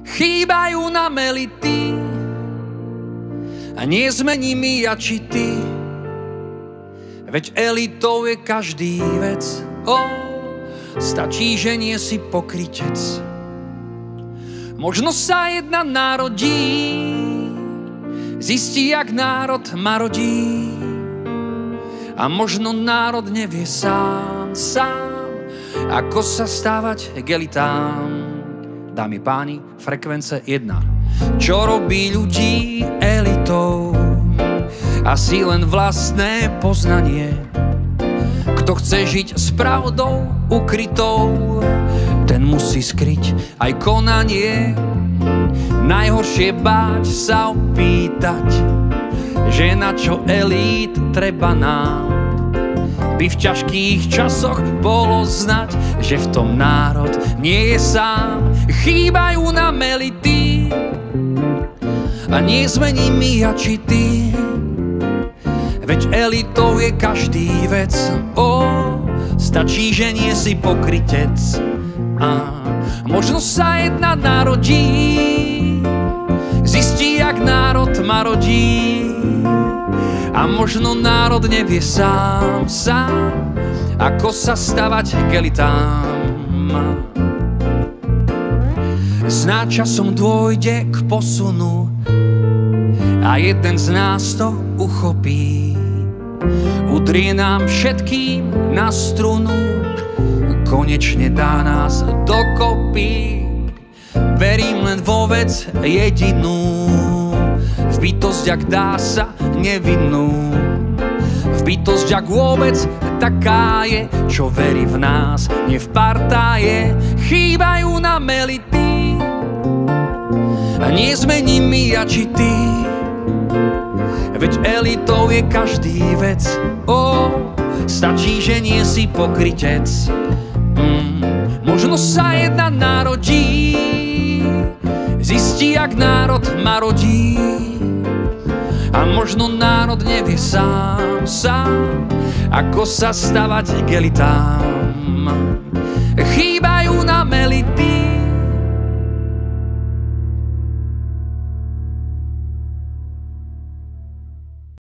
chýbajú nám elity a nie sme nimi ja či ty. Veď elitou je každý vec, stačí, že nie si pokrytec. Možno sa jedna narodí, zistí, jak národ marodí. A možno národ nevie sám, ako sa stávať k elitám. Dámy páni, frekvence 1. Čo robí ľudí elitou? Asi len vlastné poznanie. Kto chce žiť s pravdou ukrytou, ten musí skryť aj konanie. Najhoršie báť sa opýtať, že na čo elít treba nám. By v ťažkých časoch bolo znať, že v tom národ nie je sám. Chýbajú nám elity a nie sme nimi ja či ty. Veď elitou je každý vec, stačí, že nie si pokrytec. A možno sa jedna narodí, zistí, jak národ marodí. A možno národ nevie sám, ako sa stavať k elitám. Snáď časom dôjde k posunu a jeden z nás to uchopí. Udrie nám všetkým na strunu, konečne dá nás dokopy. Verím len vo vec jedinú, v bytosť, ak dá sa nevinnú. V bytosť, ak vôbec taká je, čo verí v nás, nie v partáje. Chýbajú nám elity a nie sme nimi ja či ty. Veď elitou je každý vec, stačí, že nie si pokrytec. Možno sa jedna narodí, zistí, jak národ marodí. A možno národ nevie sám, ako sa stavať k elitám.